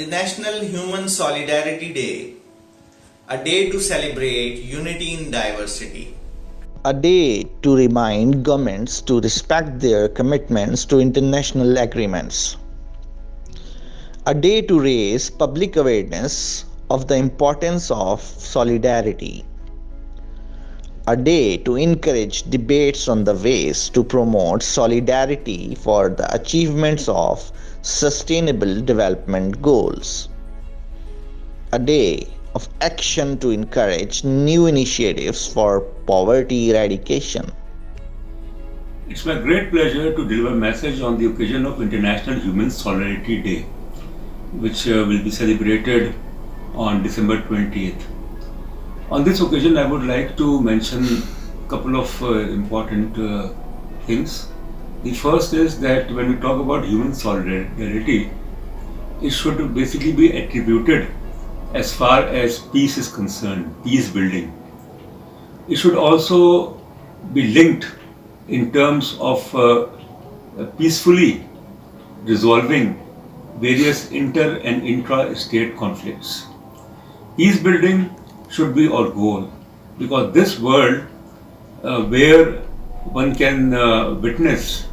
International Human Solidarity Day, a day to celebrate unity in diversity. A day to remind governments to respect their commitments to international agreements. A day to raise public awareness of the importance of solidarity. A day to encourage debates on the ways to promote solidarity for the achievements of sustainable development goals. A day of action to encourage new initiatives for poverty eradication. It's my great pleasure to deliver a message on the occasion of International Human Solidarity Day, which will be celebrated on December 20th. On this occasion, I would like to mention a couple of important things. The first is that when we talk about human solidarity, it should basically be attributed as far as peace is concerned, peace building. It should also be linked in terms of peacefully resolving various inter and intra-state conflicts. Peace building should be our goal, because this world where one can witness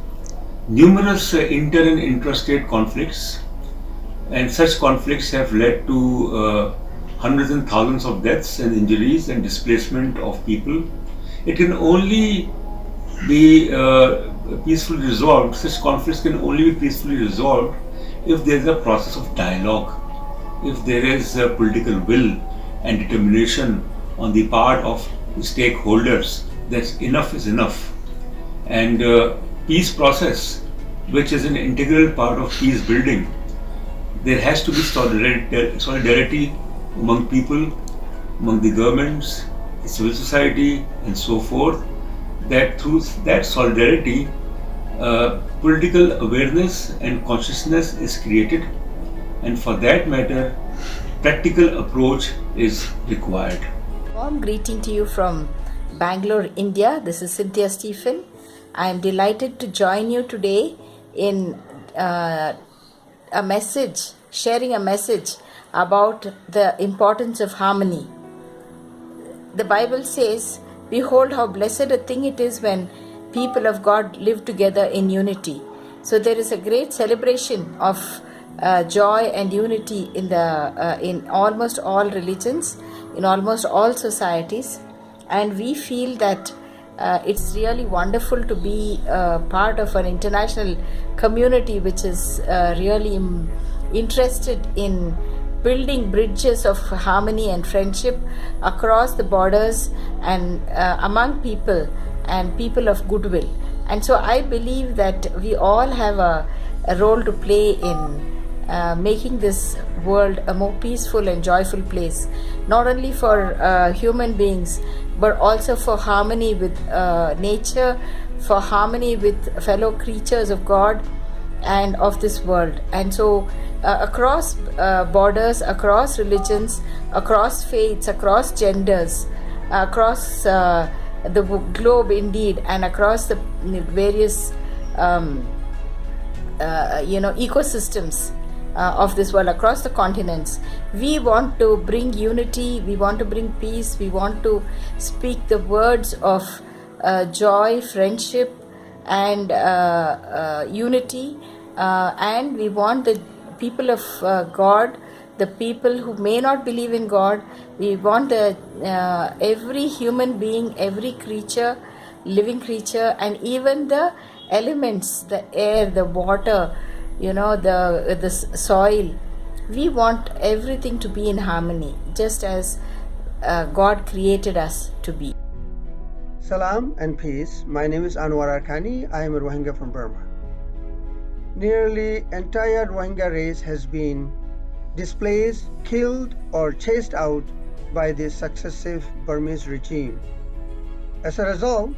numerous inter and intrastate conflicts, and such conflicts have led to hundreds and thousands of deaths and injuries and displacement of people. It can only be peacefully resolved, such conflicts can only be peacefully resolved if there is a process of dialogue, if there is a political will and determination on the part of stakeholders that enough is enough. And peace process, which is an integral part of peace building, there has to be solidarity among people, among the governments, the civil society, and so forth, that through that solidarity, political awareness and consciousness is created, and for that matter, practical approach is required. Warm greeting to you from Bangalore, India. This is Cynthia Stephen. I am delighted to join you today in sharing a message about the importance of harmony. The Bible says, "Behold, how blessed a thing it is when people of God live together in unity." So there is a great celebration of joy and unity in almost all religions, in almost all societies, and we feel that it's really wonderful to be part of an international community which is really interested in building bridges of harmony and friendship across the borders and among people and people of goodwill. And so I believe that we all have a role to play in making this world a more peaceful and joyful place, not only for human beings, but also for harmony with nature, for harmony with fellow creatures of God and of this world. And so across borders, across religions, across faiths, across genders, across the globe indeed, and across the various ecosystems of this world, across the continents, we want to bring unity, we want to bring peace, we want to speak the words of joy, friendship, and unity, and we want the people of God, the people who may not believe in God, we want every human being, every creature, living creature, and even the elements, the air, the water, the soil. We want everything to be in harmony, just as God created us to be. Salam and peace. My name is Anwar Arkani. I am a Rohingya from Burma. Nearly entire Rohingya race has been displaced, killed, or chased out by the successive Burmese regime. As a result,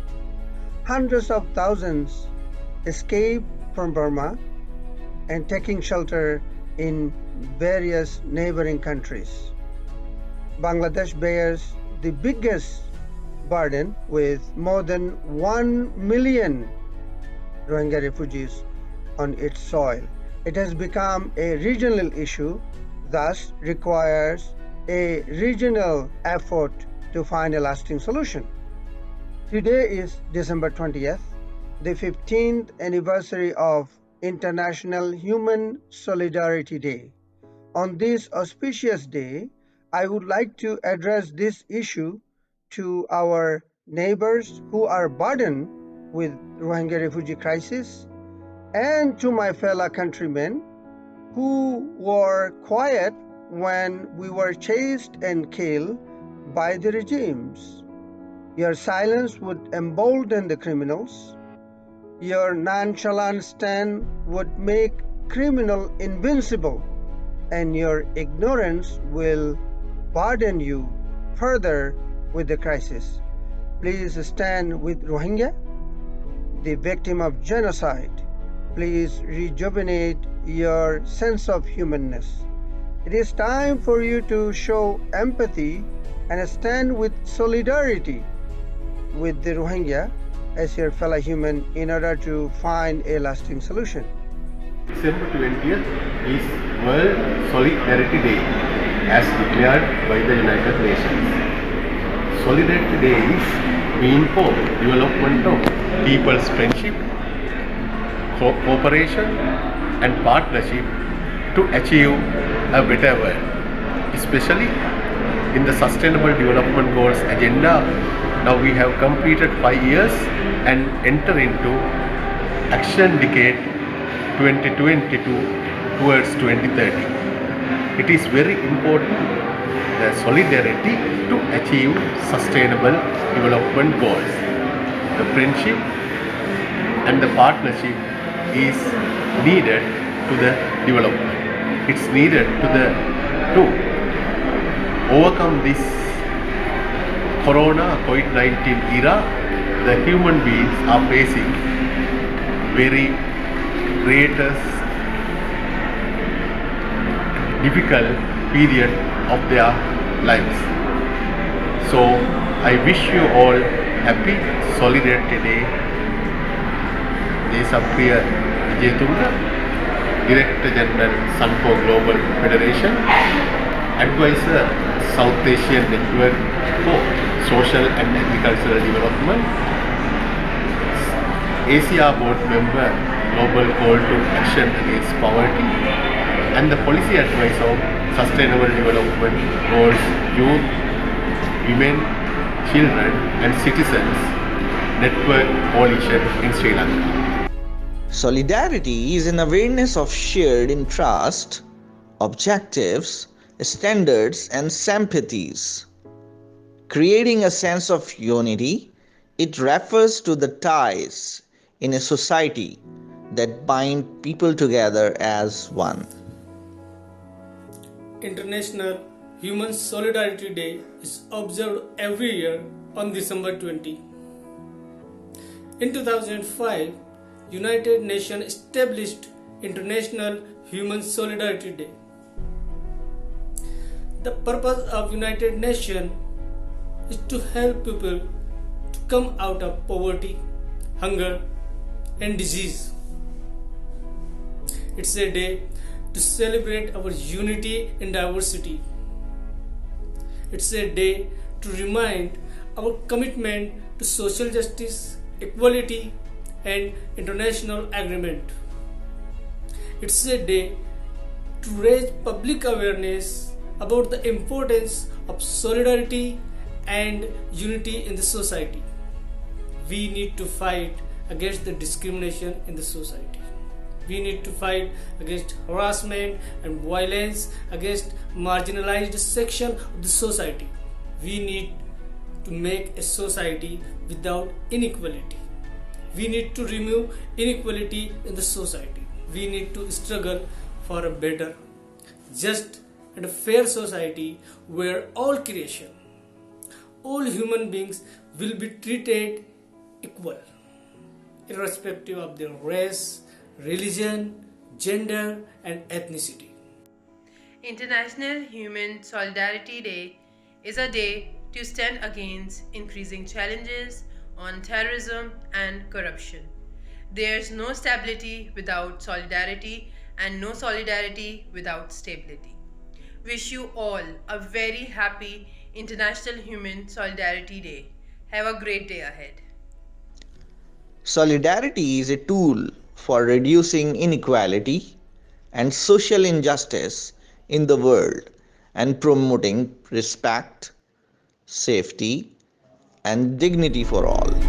hundreds of thousands escaped from Burma and taking shelter in various neighboring countries. Bangladesh bears the biggest burden with more than 1 million Rohingya refugees on its soil. It has become a regional issue thus requires a regional effort to find a lasting solution. Today is December 20th, the 15th anniversary of International Human Solidarity Day. On this auspicious day, I would like to address this issue to our neighbors who are burdened with Rohingya refugee crisis and to my fellow countrymen who were quiet when we were chased and killed by the regimes. Your silence would embolden the criminals. Your nonchalant stand would make criminal invincible, and your ignorance will burden you further with the crisis. Please stand with Rohingya, the victim of genocide. Please rejuvenate your sense of humanness. It is time for you to show empathy and stand with solidarity with the Rohingya as your fellow human in order to find a lasting solution. December 20th is World Solidarity Day as declared by the United Nations. Solidarity Day is mean for development of people's friendship, cooperation and partnership to achieve a better world, especially in the Sustainable Development Goals agenda. Now we have completed 5 years and enter into action decade 2022 towards 2030. It is very important the solidarity to achieve sustainable development goals. The friendship and the partnership is needed to the development. It's needed to overcome this Corona COVID-19 era. The human beings are facing very greatest difficult period of their lives. So I wish you all happy Solidarity Day. Desapriya Vijayatunga, Director General Sunco Global Federation, Advisor South Asian Network for Social and Agricultural Development, ACR Board Member, Global Call to Action Against Poverty, and the Policy Advisor of Sustainable Development Goals, Youth, Women, Children and Citizens Network Coalition in Sri Lanka. Solidarity is an awareness of shared interest, objectives, standards, and sympathies. Creating a sense of unity, it refers to the ties in a society that bind people together as one. International Human Solidarity Day is observed every year on December 20. In 2005, United Nations established International Human Solidarity Day. The purpose of United Nations is to help people to come out of poverty, hunger, and disease. It's a day to celebrate our unity in diversity. It's a day to remind our commitment to social justice, equality, and international agreement. It's a day to raise public awareness about the importance of solidarity and unity in the society. We need to fight against the discrimination in the society. We need to fight against harassment and violence against marginalized section of the society. We need to make a society without inequality. We need to remove inequality in the society. We need to struggle for a better, just and a fair society where all creation, all human beings will be treated equal, irrespective of their race, religion, gender, and ethnicity. International Human Solidarity Day is a day to stand against increasing challenges on terrorism and corruption. There's no stability without solidarity and no solidarity without stability. wish you all a very happy International Human Solidarity Day. Have a great day ahead. Solidarity is a tool for reducing inequality and social injustice in the world and promoting respect, safety, and dignity for all.